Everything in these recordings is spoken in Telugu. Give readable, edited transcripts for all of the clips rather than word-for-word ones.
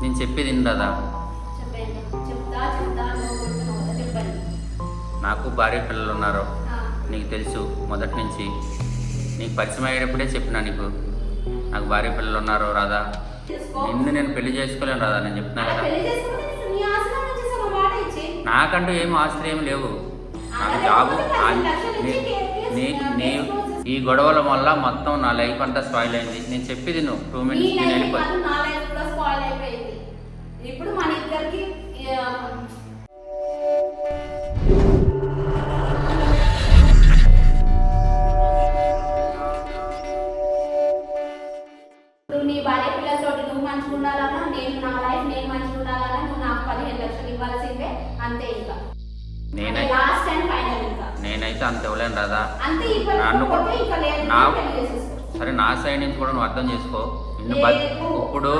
నేను చెప్పేది రాదా? నాకు భార్య పిల్లలు ఉన్నారు, నీకు తెలుసు మొదటి నుంచి. నీకు పరిచయం అయ్యేటప్పుడే చెప్పినా నీకు నాకు భార్య పిల్లలు ఉన్నారు రాదా. నిన్ను నేను పెళ్లి చేసుకోలేను రాదా, నేను చెప్తున్నా కదా. నాకంటూ ఏం ఆస్తులు ఏమి లేవు, నాకు జాబు. నీ ఈ గొడవల వల్ల మొత్తం నా లైఫ్ అంతా స్పాయిల్ అయింది. నేను చెప్పేది నువ్వు 2 minutes నేను వెళ్ళిపోయి. ఇప్పుడు మన ఇద్దరికి నీ భార్య పిల్లలతో నువ్వు మంచిగా ఉండాలన్నా, నేను నా లైఫ్ నేను మంచిగా ఉండాలన్నా, నువ్వు నాకు 15 లక్షలు ఇవ్వాల్సిందే, అంతే. ఇంకా లాస్ట్ అండ్ ఫైనల్. ఇంకా నేనైతే అంత ఇవ్వలేను రాదా. అంతే సరే, నా సైడ్ నుంచి కూడా నువ్వు అర్థం చేసుకో. ఇప్పుడు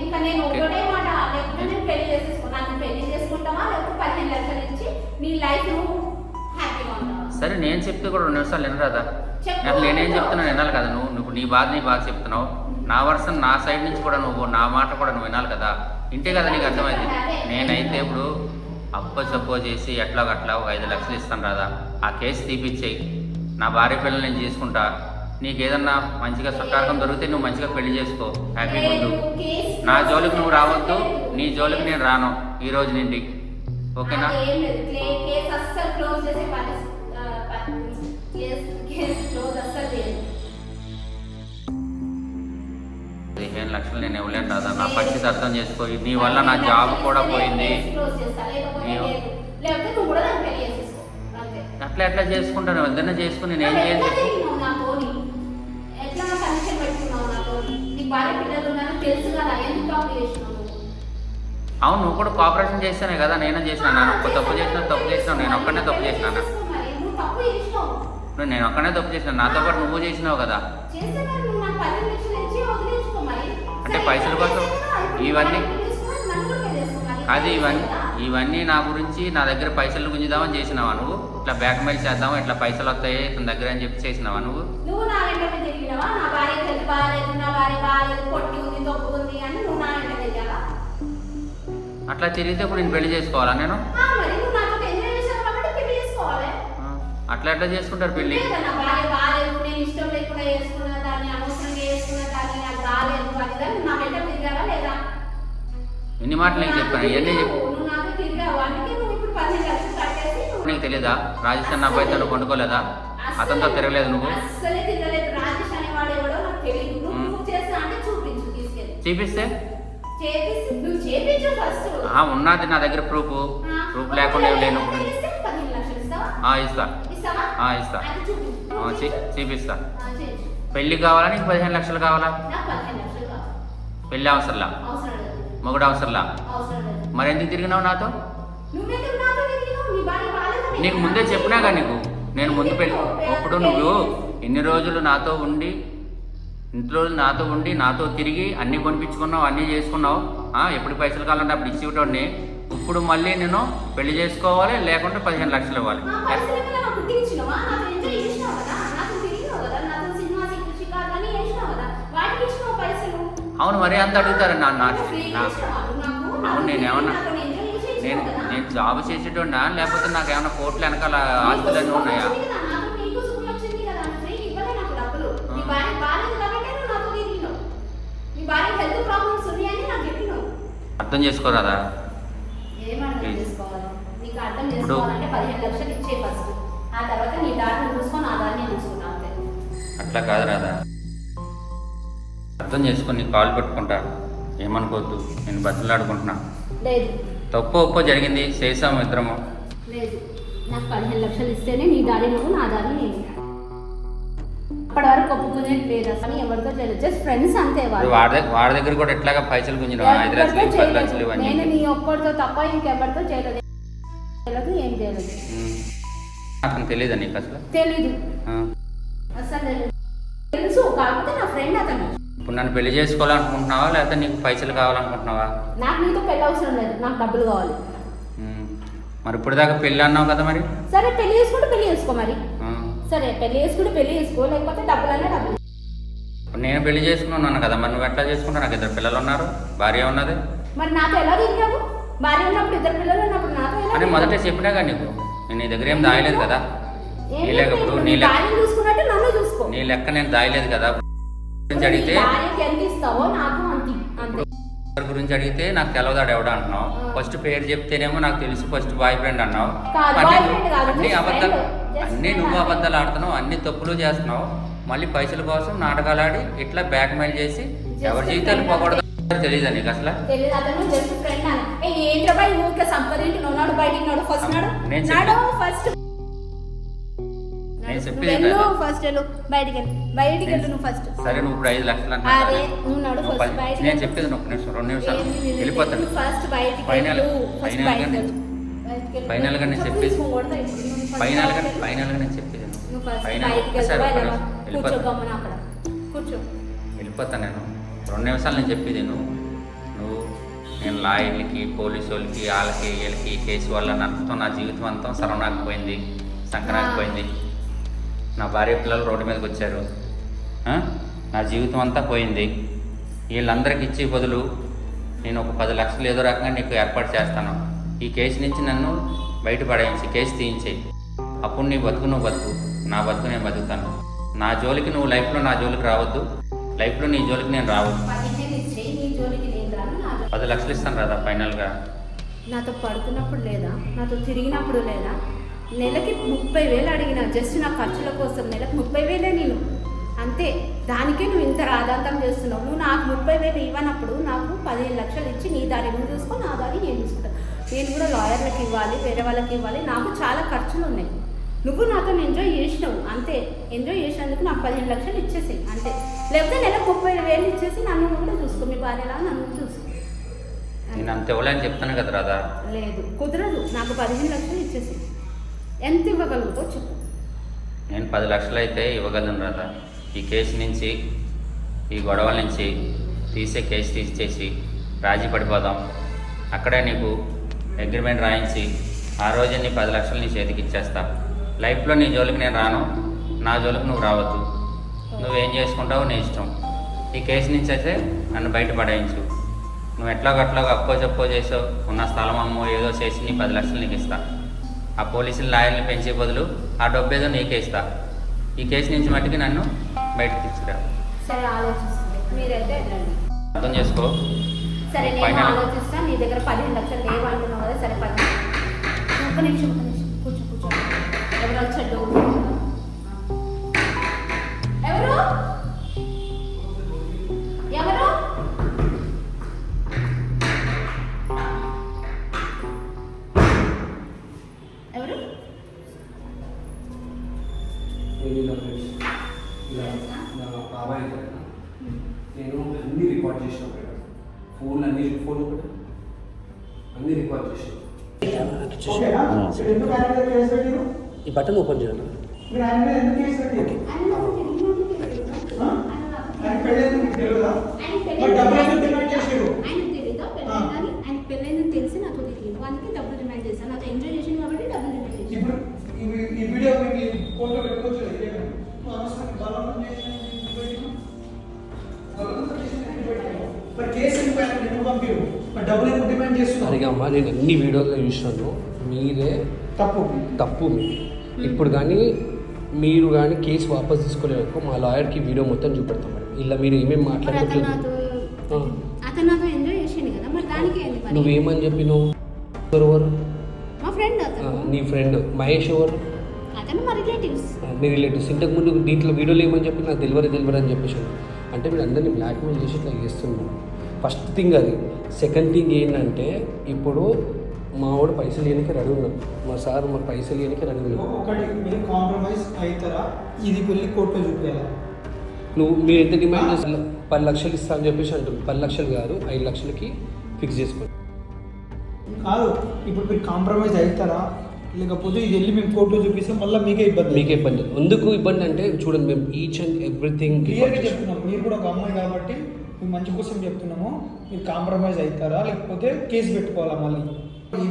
ఇంకా నేను ఒకటే మాట, లేకపోతే నేను పెళ్లి చేసేసుకో. నాకు పెళ్లి చేసుకుంటావా, లేకపోతే 15 లక్షలు ఇచ్చి నీ లైఫ్ నువ్వు హ్యాపీగా ఉంటావా? సరే, నేను చెప్తే కూడా 2 నిమిషాలు వినరాదా? నాకు నేనేం చెప్తున్నా వినాలి కదా. నువ్వు నీ బాధ చెప్తున్నావు. నా వర్షన్ నా సైడ్ నుంచి కూడా నువ్వు నా మాట కూడా నువ్వు వినాలి కదా. ఇంటే కదా నీకు అర్థమైంది. నేనైతే ఇప్పుడు అప్పో చేసి ఎట్లా ఒక 5 లక్షలు ఇస్తాను రాదా. ఆ కేసు తీపిచ్చేయి, నా భార్య పిల్లలు నేను చేసుకుంటా. నీకు ఏదన్నా మంచిగా చుట్టారకం దొరికితే నువ్వు మంచిగా పెళ్లి చేసుకో, హ్యాపీగా ఉండు. నా జోలికి నువ్వు రావద్దు, నీ జోలికి నేను రాను ఈ రోజు నుండి, ఓకేనా? 15 లక్షలు నేను ఇవ్వలేను రాదా. నా పరిస్థితి అర్థం చేసుకో. నీ వల్ల నా జాబ్ కూడా పోయింది. ఎట్లా చేసుకుంటాను, వద్దన్నా చేసుకుని నేను ఏం చేయాలి? అవును, నువ్వు కూడా కోఆపరేషన్ చేస్తానే కదా. నేనే చేసినా, తప్పు చేసినావు. నేను ఒక్కనే తప్పు చేసినా. నేను ఒక్కనే తప్పు చేసినా, నాతో పాటు నువ్వు చేసినావు కదా. అంటే పైసల కోసం ఇవన్నీ అది ఇవన్నీ నా గురించి, నా దగ్గర పైసలు గుంజుదామని చేసినావా నువ్వు? ఇట్లా బ్యాక్ మెయిల్ చేద్దామా, ఇట్లా పైసలు వస్తాయి ఇతని దగ్గర అని చెప్పి చేసినావా నువ్వు? అట్లా తిరిగితే ఇప్పుడు నేను పెళ్లి చేసుకోవాలా నేను? అట్లా ఎట్లా చేసుకుంటారు పెళ్లి? ఎన్ని మాటలు నీకు చెప్పాను, ఇవన్నీ చెప్పు. నీకు తెలియదా రాజస్థాన్ అబ్బాయితో నువ్వు పండుకోలేదా? అతనితో తిరగలేదు నువ్వు? చూపిస్తే ఉన్నది నా దగ్గర ప్రూఫ్ లేకుండా లేను. ఇస్తా చూపిస్తా. పెళ్లి కావాలా నీకు? 15 లక్షలు కావాలా? పెళ్లి అవసరంలా, మొగుడు అవసరంలా. మరి ఎందుకు తిరిగినావు నాతో? నీకు ముందే చెప్పినాగా నీకు. నేను ముందు పెళ్ళి ఇప్పుడు నువ్వు ఇన్ని రోజులు నాతో ఉండి, ఇంట్లో నాతో ఉండి, నాతో తిరిగి అన్నీ కొనిపించుకున్నావు, అన్నీ చేసుకున్నావు. ఎప్పుడు పైసలు కావాలంటే అప్పుడు ఇచ్చేటోడిని. ఇప్పుడు మళ్ళీ నేను పెళ్లి చేసుకోవాలి, లేకుంటే 15 లక్షలు ఇవ్వాలి. అవును, మరి అంత అడుగుతారు నాన్న. అవును, నేనేమన్నా నేను జాబ్ చేసేటోడినా, లేకపోతే నాకు ఏమన్నా కోట్లు వెనకాల ఆస్తులన్నీ ఉన్నాయా? అర్థం చేసుకోరాదా? అట్లా కాదు రాదా. అర్థం చేసుకొని నీ కాల్ పెట్టుకుంటా, ఏమనుకోవద్దు. నేను బతులాడుకుంటున్నా. తప్పు ఒప్పో జరిగింది, చేసాము ఇద్దరము. నాకు 15 లక్షలు ఇస్తేనే నీ దారి నువ్వు, నా దారి నేను. అప్పటి వరకు ఒప్పుకునేది లేదు అసలు, ఎవరితో తెలియదు, జస్ట్ ఫ్రెండ్స్ అంతే. వాడి దగ్గర కూడా ఎట్లాగా పైసలు గుంజిన 5 లక్షలు 10 లక్షలు ఇవన్నీ. నేను నీ ఒక్కడితో తప్ప ఇంకెవరితో చేయలేదు, ఏం చేయలేదు. అతను తెలియదా నీకు? అసలు తెలీదు, అసలు తెలుసు, కాకపోతే నా ఫ్రెండ్ అతను. ఇప్పుడు నన్ను పెళ్లి చేసుకోవాలనుకుంటున్నావా, లేకపోతే నీకు పైసలు కావాలనుకుంటున్నావా? నాకు నీతో పెళ్లి అవసరం లేదు, నాకు డబ్బులు కావాలి. మరి ఇప్పుడు దాకా పెళ్ళి అన్నావు కదా. మరి సరే, పెళ్లి చేసుకుంటే పెళ్లి చేసుకో. మరి సరే, పెళ్లి చేసుకుంటే పెళ్లి చేసుకో, లేకపోతే డబ్బులన్నా డబ్బులు. నేను పెళ్లి చేసుకున్నాను కదా. మరి నువ్వు ఎట్లా చేసుకుంటా? నాకు 2 పిల్లలు ఉన్నారు, భార్య ఉన్నది. మరి నాతో ఎలా తిరిగావు? భార్య ఉన్నప్పుడు, ఇద్దరు పిల్లలు ఉన్నప్పుడు నాతో ఎలా అని మొదట చెప్పినా కానీ నీకు నేను నీ దగ్గర ఏం దాయలేదు కదా. నీ లేకపోతే భార్యను చూసుకున్నట్టు నన్ను చూసుకో. నీ లెక్క నేను దాయలేదు కదా. గురించి అడిగితే భార్యకి ఎంత ఇస్తావో నాకు అంతే. గురించి అడిగితే నాకు తెలవదాడు ఎవడ అంటున్నావు. ఫస్ట్ పేరు చెప్తేనేమో నాకు తెలుసు ఫస్ట్ బాయ్ ఫ్రెండ్ అన్నావు. అన్ని అబద్ధాలు, అన్ని నువ్వు అబద్ధాలు ఆడుతున్నావు, అన్ని తప్పులు చేస్తున్నావు. మళ్ళీ పైసల కోసం నాటకాలు ఆడి ఇట్లా బ్యాక్ మెయిల్ చేసి ఎవరి జీవితాలు పోకూడదు తెలీదా నీకు అసలు? నేను చెప్పేది సరే, నువ్వు ఇప్పుడు 5 లక్షలు నేను చెప్పేది 1 నిమిషం 2 నిమిషాలు వెళ్ళిపోతాను. ఫైనల్గా నేను చెప్పేది ఫైనల్గా నేను చెప్పేది వెళ్ళిపోతాను నేను. 2 నిమిషాలు నేను చెప్పేది నువ్వు నేను లాయర్లకి, పోలీసు వాళ్ళకి, వాళ్ళకి వీళ్ళకి కేసు వల్ల నా జీవితం అంతా సర్వనాకపోయింది, సంకనాకపోయింది. నా భార్య పిల్లలు రోడ్డు మీదకి వచ్చారు, నా జీవితం అంతా పోయింది. వీళ్ళందరికీ ఇచ్చే బదులు నేను ఒక 10 లక్షలు ఏదో రకంగా నీకు ఏర్పాటు చేస్తాను. ఈ కేసు నుంచి నన్ను బయటపడేయించి కేసు తీయించేయి. అప్పుడు నీ బతుకు నువ్వు బతుకు, నా బతుకు నేను బతుకుతాను. నా జోలికి నువ్వు లైఫ్లో నా జోలికి రావద్దు, లైఫ్లో నీ జోలికి నేను రావద్దు. 10 లక్షలు ఇస్తాను రాదా ఫైనల్గా? నాతో పడుకున్నప్పుడు లేదా, నాతో తిరిగినప్పుడు లేదా, నెలకి 30,000 అడిగిన జస్ట్ నా ఖర్చుల కోసం. నెలకు 30,000 నేను అంతే. దానికే నువ్వు ఇంత రాదాంతం చేస్తున్నావు. నువ్వు నాకు 30,000 ఇవ్వనప్పుడు నాకు 15 లక్షలు ఇచ్చి నీ దారి నువ్వు చూసుకో, నా దారి నేను చూసుకుంటాను. నేను కూడా లాయర్లకు ఇవ్వాలి, వేరే వాళ్ళకి ఇవ్వాలి, నాకు చాలా ఖర్చులు ఉన్నాయి. నువ్వు నాతో ఎంజాయ్ చేసినావు అంతే. ఎంజాయ్ చేసినందుకు నాకు 15 లక్షలు ఇచ్చేసాయి అంతే. లేకపోతే నెలకు 30,000 ఇచ్చేసి నన్ను కూడా చూసుకో, మీ భార్యలా నన్ను చూసుకో. నేను అంత ఇవ్వలేని చెప్తాను కదా రాదా? లేదు, కుదరదు. నాకు 15 లక్షలు ఇచ్చేసి ఎంత ఇవ్వగలుగుతావు చెప్పు. నేను 10 లక్షలు అయితే ఇవ్వగలను రాదా? ఈ కేసు నుంచి, ఈ గొడవల నుంచి తీసే కేసు తీసేసి రాజీ పడిపోదాం. అక్కడే నీకు అగ్రిమెంట్ రాయించి ఆ రోజే నీ 10 లక్షలు నీ చేతికి ఇచ్చేస్తా. లైఫ్లో నీ జోలికి నేను రాను, నా జోలికి నువ్వు రావద్దు. నువ్వేం చేసుకుంటావో నీ ఇష్టం. ఈ కేసు నుంచి అయితే నన్ను బయటపడేయించు. నువ్వు ఎట్లాగట్లాగా అప్పో చెప్పో చేసావు, ఉన్న స్థలం అమ్మో ఏదో చేసి నీ 10 లక్షలు నీకు ఇస్తా. ఆ పోలీసులు లాయర్ని పెంచే బదులు ఆ డబ్బు ఏదో నీకే ఇస్తా. ఈ కేసు నుంచి మట్టికి నన్ను బయటకు తీసుకురా. సరే, ఆలోచిస్తాను. మీరైతే అర్థం చేసుకో. సరే, నేను ఆలోచిస్తా. నీ దగ్గర 15 లక్షలు లేవంటున్నావు కదా. సరే, 10 ఒక్క నిమిషం కూర్చో. ఎవరు వచ్చాడు? ఎవరు ఎవరు ఎవరు? నేను అన్నీ రికార్డ్ చేసిన ఫోన్ అన్ని రికార్డ్ చేసిన. ఈ బటన్ ఓపెన్ చేయాలి. పెళ్ళైందని తెలిసి నాతో తెలియదు, అందుకే డబ్బులు డిమాండ్ చేశాను. నాతో ఎంజాయ్ చేసింది కాబట్టి డబ్బులు డిమాండ్ చేశాను. ఈ వీడియో మీకు ఫోన్లో పెట్టుకోవచ్చు. అడిగమ్మా, నేను ఎన్ని వీడియోలు చూసినాను. మీరే తప్పు ఇప్పుడు కానీ మీరు కానీ కేసు వాపస్ తీసుకోలేక మా లాయర్కి వీడియో మొత్తం చూపెడతాం మేడం. ఇలా మీరు ఏమేమి మాట్లాడుకుంటున్నారు. అతను నాతో ఎంజాయ్ చేసింది కదా, మరి దానికి నువ్వేమని చెప్పినావు? ఎవరు? మా ఫ్రెండ్. అతను నీ ఫ్రెండ్ మహేష్ ఎవరు? అతను మా రిలేటివ్స్. మీ రిలేటివ్స్. ఇంతకు ముందు దీంట్లో వీడియోలో ఏమని చెప్పి నాకు తెలియదు అని చెప్పేసి అంటే మీరు అందరినీ బ్లాక్మెయిల్ చేసి ఇట్లా చేస్తున్నారు. ఫస్ట్ థింగ్ అది. సెకండ్ థింగ్ ఏంటంటే ఇప్పుడు మా వాడు పైసలు ఇవ్వడానికి రెడీ ఉన్నాం. మా సార్ మాకు పైసలు ఇవ్వడానికి రెడీ ఉన్నాం. ఒకటి మీరు కాంప్రమైజ్ అవుతారా? ఇది వెళ్ళి కోర్టులో చూపించాలా? మీరు ఎంత డిమాండ్ చేస్తా? 10 లక్షలు ఇస్తా అని చెప్పేసి అంటుంది. 10 లక్షలు కాదు, 5 లక్షలకి ఫిక్స్ చేసుకోండి. కాదు, ఇప్పుడు మీరు కాంప్రమైజ్ అవుతారా? లేకపోతే ఇది వెళ్ళి మేము కోర్టులో చూపిస్తే మళ్ళీ మీకే ఇబ్బంది. ఎందుకు ఇబ్బంది అంటే చూడండి, మేము ఈచ్ అండ్ ఎవ్రీథింగ్ క్లియర్గా చెప్తున్నాం. మీరు కూడా ఒక అమ్మాయి కాబట్టి మేము మంచి కోసం చెప్తున్నాము. మీరు కాంప్రమైజ్ అవుతారా లేకపోతే కేసు పెట్టుకోవాలా? మళ్ళీ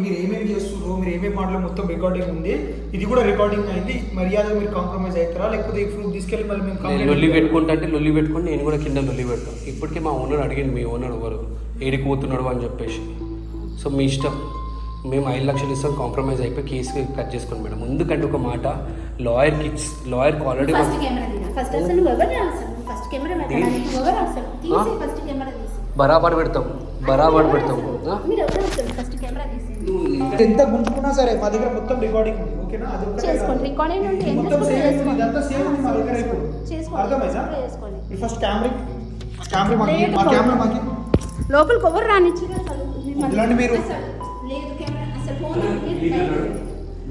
మీరు ఏమేమి చేస్తున్నారో, మీరు ఏమేమి మాటలు మొత్తం రికార్డింగ్ ఉంది, ఇది కూడా రికార్డింగ్ అయింది. మర్యాదగా మీరు కాంప్రమైజ్ అవుతారా లేకపోతే ఈ ప్రూఫ్ తీసుకెళ్ళి మళ్ళీ మేము లొల్లి పెట్టుకుంటా అంటే లొల్లి పెట్టుకుని నేను కూడా కింద లొల్లి పెడతాను. ఇప్పటికే మా ఓనర్ అడిగింది, మీ ఓనర్ ఎవరు ఏడిపోతున్నాడు అని చెప్పేసి. సో మీ ఇష్టం, మేము 5 లక్షలు ఇస్తాం, కాంప్రమైజ్ అయిపోయి కేసు కట్ చేసుకోండి మేడం. ఎందుకంటే ఒక మాట, లాయర్కి ఆల్రెడీ ఫస్ట్ కెమెరా తీనా ఫస్ట్ అసలు నువ్వు ఎవరు అసలు ఫస్ట్ కెమెరా పెట్టడానికి ఎవరు అసలు తీసి ఫస్ట్ కెమెరా తీసి బరాబర్ పెడతాం. మీరు ఎవరు అసలు ఫస్ట్ కెమెరా తీసి ఎంత గుంజుకున్నా సరే మా దగ్గర మొత్తం రికార్డింగ్ ఉంది, ఓకేనా? అది ఒక్కటే చేసుకోండి, కాదు. రికార్డింగ్ నుండి ఏం మొత్తం చేసుకోండి సేవ్ ఉంది, చేసుకోండి. ఇదంతా సేవ్ ఉంది మా దగ్గర ఇప్పుడు. చేసుకోండి. అర్థమైందా? చేసుకోండి. మీరు ఫస్ట్ కెమెరా మాకి లోపలికి ఎవరు రానిచ్చారు అసలు ఇలాంటి మీరు లేదు కెమెరా అసలు ఫోన్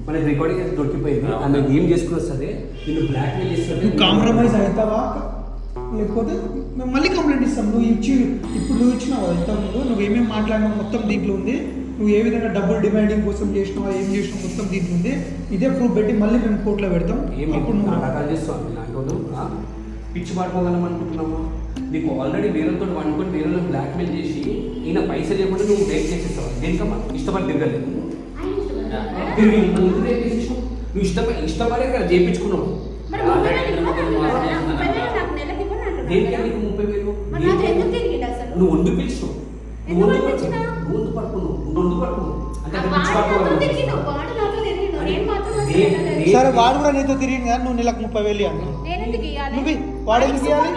మనకి రికార్డింగ్ అయితే దొరికిపోయింది. ఆమె ఏం చేసుకున్నా సరే నేను బ్లాక్మెయిల్ చేస్తాను. నువ్వు కాంప్రమైజ్ అవుతావా లేకపోతే మేము మళ్ళీ కంప్లైంట్ ఇస్తాం. నువ్వు ఇచ్చినావు కదా ఇంతకుముందు, నువ్వు ఏమేమి మాట్లాడినావు మొత్తం దీంట్లో ఉంది. నువ్వు ఏ విధంగా డబ్బులు డిమాండింగ్ కోసం చేసినావా, ఏం చేసినావు మొత్తం దీంట్లో ఉంది. ఇదే ప్రూఫ్ పెట్టి మళ్ళీ మేము కోర్టులో పెడతాం. అప్పుడు నువ్వు నాటకాలు చేస్తావు. నాటోడు పిచ్చి పడిపోగలం అనుకుంటున్నావా? నీకు ఆల్రెడీ వేరేతో వండుకొని వేరే బ్లాక్మెయిల్ చేసి ఈయన పైసలు లేకుండా నువ్వు బ్రేక్ చేసేస్తావు. దేనికమ్మా ఇష్టపడి తిరగలేదు. నువ్వు ఇష్టపడే కదా చేయించుకున్నావు. మరి ముందు నెలకి దేనికి నీకు 30,000 నువ్వు వండు పిలిచినావు. నువ్వు వండు పడుకున్నావు. అంటే పిచ్చి పడుకోవాలి. సరే వాడు కూడా నీతో తిరిగింది కానీ నువ్వు నెలకు 30,000 అన్నావు. నువ్వు వాడు ఎందుకు ఇవ్వాలి?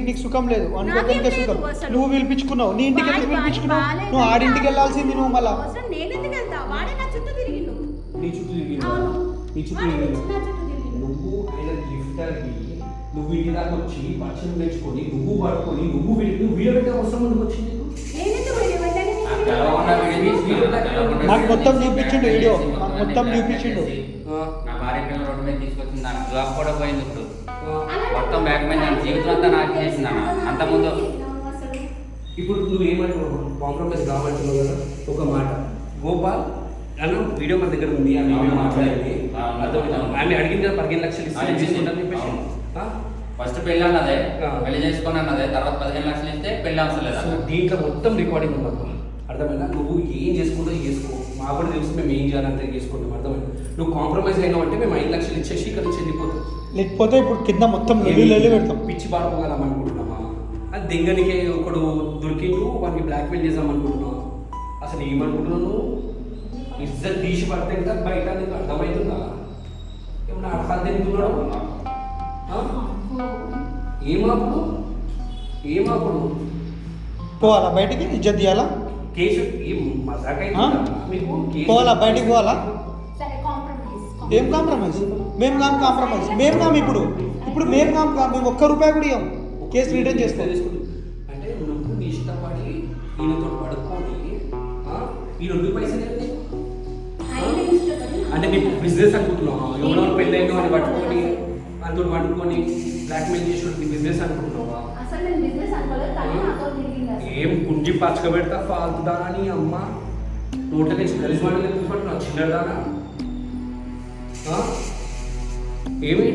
నీకు సుఖం లేదు, అనుకోవడానికి సుఖం. నువ్వు పిలిపించుకున్నావు, నీ ఇంటికి ఎందుకు పిలిపించుకున్నావు? నువ్వు ఆడింటికి వెళ్ళాల్సింది నువ్వు మళ్ళా. నీ చుట్టూ నువ్వు ఆయన గిఫ్టర్కి నువ్వు ఇంటి దాకా వచ్చి పచ్చని తెచ్చుకొని నువ్వు పడుకొని నువ్వు వీడియో పెట్టే అవసరం ఎందుకు వచ్చింది? నాకు మొత్తం చూపించిండు వీడియో, నాకు మొత్తం చూపించిండు. నా భార్య పిల్లలు రోడ్డు మీద తీసుకొచ్చింది, నాకు జాబ్ కూడా పోయింది. ఇప్పుడు మొత్తం బ్యాక్ మీద జీవితం అంతా నాకు చేసింది అన్న. అంతకుముందు ఇప్పుడు నువ్వు ఏమంటున్నావు? కాంప్రమైజ్ కావాలంటున్నావు కదా. ఒక మాట, గోపాల్ అన్న వీడియో మన దగ్గర ఉంది అని మాట్లాడింది. ఆమె అడిగింది కదా 15 లక్షలు ఇస్తాను చెప్పేసి. ఫస్ట్ పెళ్ళి అన్నదే, పెళ్లి చేసుకుని అన్నదే, తర్వాత 15 లక్షలు ఇస్తే పెళ్లి అవసరం లేదు. దీంట్లో మొత్తం రికార్డింగ్ ఉంది. అర్థమైనా? నువ్వు ఏం చేసుకుంటావు చేసుకో, మాకు కూడా తెలుసు మేము ఏం చేయాలంటే చేసుకుంటాం. అర్థమైనా? నువ్వు కాంప్రమైజ్ అయినావు అంటే మేము 5 లక్షలు ఇచ్చేసి ఇక్కడ నుంచి వెళ్ళిపోతాం. లేకపోతే ఇప్పుడు కింద మొత్తం వెళ్ళి పెడతాం. పిచ్చి పాడుకోగలం అనుకుంటున్నామా? అది దెంగనికి ఒకడు దొరికిండు, వాడిని బ్లాక్మెయిల్ చేద్దాం అనుకుంటున్నావు. అసలు ఏమనుకుంటున్నావు? ఇజ్జత్ తీసి పడితే కదా బయట నీకు అర్థమవుతుందా? ఏమన్నా అర్థాలు తింటున్నాడు? ఏమాపుడు పోవాలా బయటికి? ఇజ్జత్ తీయాలా? కేసు ఏం మజాకైతే మీకు? పోవాలా బయటికి పోవాలా? ఏం కాంప్రమైజ్? మేము కాంప్రమైజ్ ఇప్పుడు మేము మేము ₹1 కూడా ఇవ్వం. కేసు రిటర్న్ చేసుకోవాలి. అంటే నువ్వు ఇష్టపడి ఈయనతో పడుకొని ఈ 2 పైసలు ఏంటి? అంటే నీ బిజినెస్ అనుకుంటున్నావా? ఎవరో పెళ్ళైనా అని పట్టుకొని అంతో వండుకొని బ్లాక్మెయిల్ చేసి నీ బిజినెస్ అనుకుంటున్నావా? ఏం గుంజి పచ్చక పెడతా ఫాల్తుదా అని అమ్మ నోట్ల నుంచి కలిసి వాళ్ళు తీసుకుంటున్నావు చిన్నదానా? ఏమి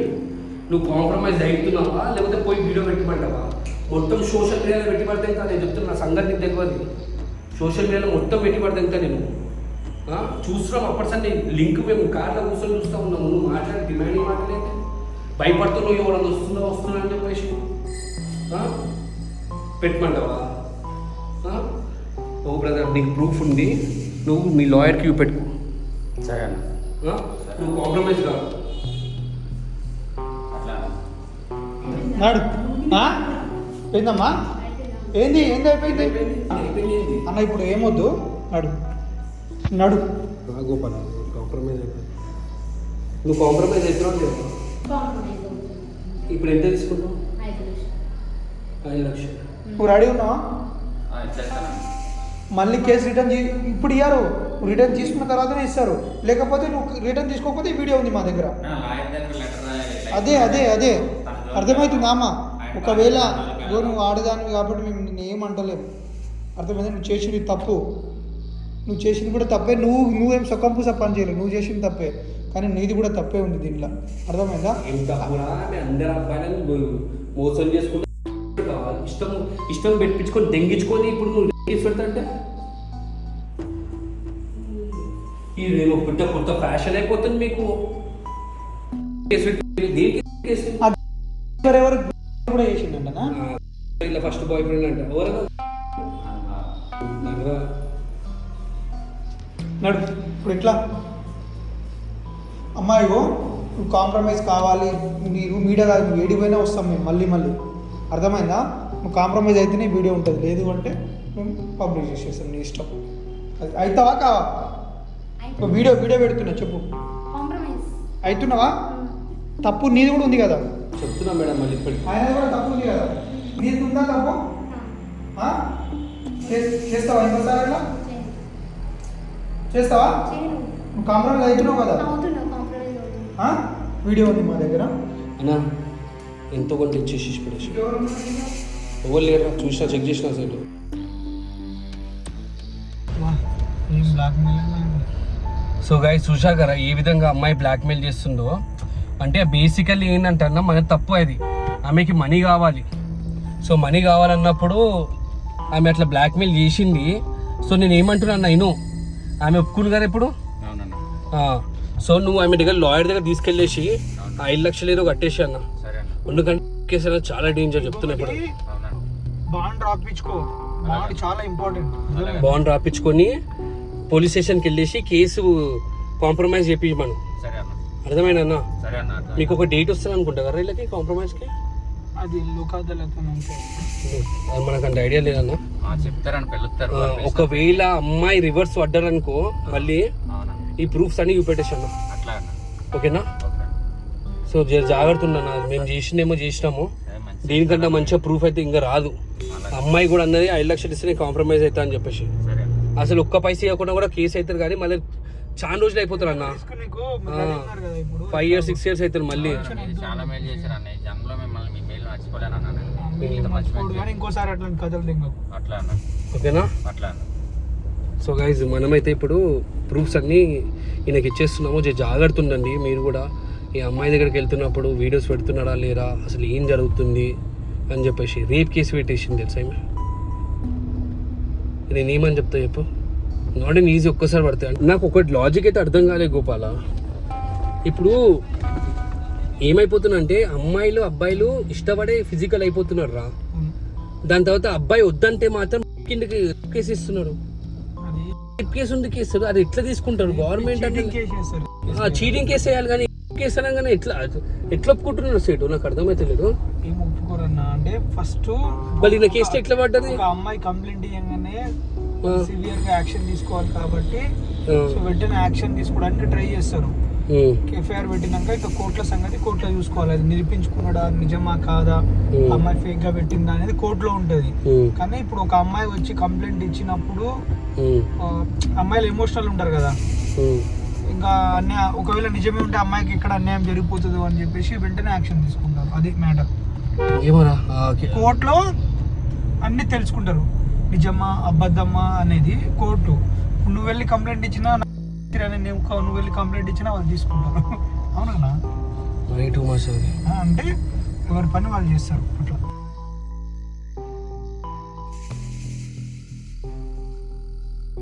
నువ్వు కాంప్రమైజ్ అవుతున్నావా లేకపోతే పోయి వీడియో పెట్టమంటావా? మొత్తం సోషల్ మీడియాలో పెట్టి పడితే ఇంకా నేను చెప్తున్నా, సంగతి నీకు తెలియదు. సోషల్ మీడియాలో మొత్తం పెట్టి పడితే ఇంకా నేను చూస్తున్నాం. అప్పటిసరి లింక్ మేము కార్లో కూర్చొని చూస్తూ ఉన్నాము. నువ్వు మాట్లాడి డిమాండింగ్ మాట్లాడలేదు, భయపడుతున్నావు ఎవరన్నా వస్తున్నా అని చెప్పేసి పెట్టమంటావా? ఓ బ్రదర్ నీకు ప్రూఫ్ ఉంది, నువ్వు మీ లాయర్కి చూపెట్టుకో. సరే అన్న. నువ్వు కాంప్రమైజ్ కాదు. నాడు ఏందమ్మా? ఏంది అయిపోయింది అన్న? ఇప్పుడు ఏమొద్దు, నడు గోపాల్ కాంప్రమైజ్ అయిపోయింది. నువ్వు కాంప్రమైజ్ అవుతున్నావు లేదు? ఇప్పుడు ఎంత తీసుకుంటావు? 5 లక్షలు. నువ్వు రెడీ ఉన్నావా? మళ్ళీ కేసు రిటర్న్ ఇప్పుడు ఇయ్యారు, రిటర్న్ తీసుకున్న తర్వాతనే ఇస్తారు. లేకపోతే నువ్వు రిటర్న్ తీసుకోకపోతే వీడియో ఉంది మా దగ్గర. అదే అర్థమవుతుంది అమ్మ. ఒకవేళ నువ్వు ఆడదానివి కాబట్టి మేము నిన్ను ఏమంటలేము. అర్థమైంది? నువ్వు చేసింది తప్పు, నువ్వు చేసింది కూడా తప్పే. నువ్వేం సొక్కంపూస పని చేయలేవు, నువ్వు చేసింది తప్పే, కానీ నీది కూడా తప్పే ఉంది దీంట్లో. అర్థమైందా? అందరు అబ్బాయిలను మోసం చేసుకుంటే ఇష్టం పెట్టించుకొని దెంగించుకొని ఇప్పుడు నువ్వు కేసు పెడతాంటే ఇది కొత్త ఫ్యాషన్ అయిపోతుంది మీకు. కేసు ఎవరు కూడా చేసిండ ఇలా ఫస్ట్ బాయ్ ఫ్రెండ్ అంటే ఎవరైనా నడు ఇప్పుడు ఎట్లా అమ్మాయిగో నువ్వు కాంప్రమైజ్ కావాలి, మీరు మీడియా కాదు, నువ్వు ఏడిపోయినా వస్తాం మేము మళ్ళీ అర్థమైందా? నువ్వు కాంప్రమైజ్ అయితేనే వీడియో ఉంటుంది, లేదు అంటే మేము పబ్లిష్ చేసేస్తాం, నీ ఇష్టం. అది అవుతావా కావా? వీడియో పెడుతున్నా చెప్పు, కాంప్రమైజ్ అవుతున్నావా? తప్పు నీది కూడా ఉంది కదా, చెప్తున్నా మేడం మళ్ళీ ఇప్పటికి. ఆయన కూడా తప్పు ఉంది కదా, నీది ఉందా తప్పు? చేస్తావా ఇంకోసారి అట్లా చేస్తావా? నువ్వు కాంప్రమైజ్ అవుతున్నావు కదా, వీడియో ఉంది మా దగ్గర. అన్నా ఎంతో కొంత ఇచ్చేసి పడేసి ఎవరు లేరా, చూసినా చెక్ చేసిన సైట్. సో గైస్ చూసా కదా ఏ విధంగా అమ్మాయి బ్లాక్మెయిల్ చేస్తుందో. అంటే బేసికల్లీ ఏంటంటే అన్న మన తప్పు అది, ఆమెకి మనీ కావాలి. సో మనీ కావాలన్నప్పుడు ఆమె అట్లా బ్లాక్మెయిల్ చేసింది. సో నేను ఏమంటున్నా నేను, ఆమె ఒప్పుకుని కదా ఇప్పుడు. సో నువ్వు ఆమె దగ్గర లాయర్ దగ్గర తీసుకెళ్ళేసి 5 లక్షలు ఏదో కట్టేసి అన్న, ఎందుకంటే కేసు అనేది చాలా డేంజర్ చెప్తున్నా. ఇప్పుడు బాండ్ రాపించుకో, బాండ్ చాలా ఇంపార్టెంట్. బాండ్ రాపించుకొని పోలీస్ స్టేషన్కి వెళ్ళేసి కేసు కాంప్రమైజ్ చేయించమను. అర్థమైనా అన్న? మీకు ఒక డేట్ వస్తుంది అనుకుంటా కదా వీళ్ళకి కాంప్రమైజ్కి. అది లోకాదాలతో మనకు అంత ఐడియా లేదన్న. చెప్తారని పిలుస్తారు. ఒకవేళ అమ్మాయి రివర్స్ పడ్డారనుకో మళ్ళీ ఈ ప్రూఫ్స్ అన్ని చూపెట్టేసి అన్న, ఓకేనా? సో జాగ్రత్త ఉన్నా, మేము చేసినాము, దీనికంటే మంచిగా ప్రూఫ్ అయితే ఇంకా రాదు. అమ్మాయి కూడా అన్నది 5 లక్షలు ఇస్తే కాంప్రమైజ్ అవుతా అని చెప్పేసి. అసలు ఒక్క పైసా ఇవ్వకుండా కూడా కేసు అవుతారు, కానీ మళ్ళీ చాలా రోజులు అయిపోతారు అన్న. 5 years 6 years అవుతారు మళ్ళీ. చాలా మేలు చేశారు అన్న, ఈ జన్మలో మిమ్మల్ని మీ మేలు మర్చిపోలేను అన్న. ఇంకోసారి అట్లా కథలు అట్లా అన్న, ఓకేనా? అట్లా అన్న. సో గైజ్ మనమైతే ఇప్పుడు ప్రూఫ్స్ అన్నీ ఈయనకి ఇచ్చేస్తున్నాము. జాగ్రత్త ఉండండి మీరు కూడా. ఈ అమ్మాయి దగ్గరికి వెళ్తున్నప్పుడు వీడియోస్ పెడుతున్నాడా లేరా, అసలు ఏం జరుగుతుంది అని చెప్పేసి. రేప్ కేసు పెట్టేసింది తెలుసా ఈమె. నేనేమని చెప్తా చెప్పు, నాట్ ఎన్ ఈజీ ఒక్కసారి పడతాయి. నాకు ఒకటి లాజిక్ అయితే అర్థం కాలేదు గోపాల. ఇప్పుడు ఏమైపోతుందంటే అమ్మాయిలు అబ్బాయిలు ఇష్టపడే ఫిజికల్ అయిపోతున్నారు రా. దాని తర్వాత అబ్బాయి వద్దంటే మాత్రం కిందకి కేసు ఇస్తున్నారు. కేసు ఉంది కేసు, అది ఎట్లా తీసుకుంటారు గవర్నమెంట్ అంటే? చీటింగ్ కేసు వేయాలి, కానీ కేసు అనగానే ఎట్లా ఒప్పుకుంటున్నారు సేటు, నాకు అర్థమైతే లేదు. ఏం ఒప్పుకోరన్నా అంటే ఫస్ట్ మళ్ళీ నా కేసు ఎట్లా పడ్డది? అమ్మాయి కంప్లైంట్ ఇవ్వగానే సివియర్ గా యాక్షన్ తీసుకోవాలి కాబట్టి సో వెంటనే యాక్షన్ తీసుకోవడానికి ట్రై చేస్తారు. ఎఫ్ఐఆర్ పెట్టినాక ఇక కోర్టుల సంగతి కోర్టులో చూసుకోవాలి, అది నిరూపించుకున్నాడా, నిజమా కాదా, అమ్మాయి ఫేక్ గా పెట్టిందా అనేది కోర్టులో ఉంటది. కానీ ఇప్పుడు ఒక అమ్మాయి వచ్చి కంప్లైంట్ ఇచ్చినప్పుడు అమ్మాయిలు ఎమోషనల్ ఉంటారు కదా, ఇంకా ఒకవేళ నిజమే ఉంటే అమ్మాయికి ఎక్కడ అన్యాయం జరిగిపోతుందో అని చెప్పేసి వెంటనే యాక్షన్ తీసుకుంటారు. అది మ్యాటర్. కోర్టులో అన్ని తెలుసుకుంటారు, నిజమా అబద్ధమా అనేది కోర్టు. నువ్వు వెళ్ళి కంప్లైంట్ ఇచ్చినా, నువ్వు వెళ్ళి కంప్లైంట్ ఇచ్చినా వాళ్ళు తీసుకుంటారు. అవునన్నా? అంటే ఎవరి పని వాళ్ళు చేస్తారు అట్లా.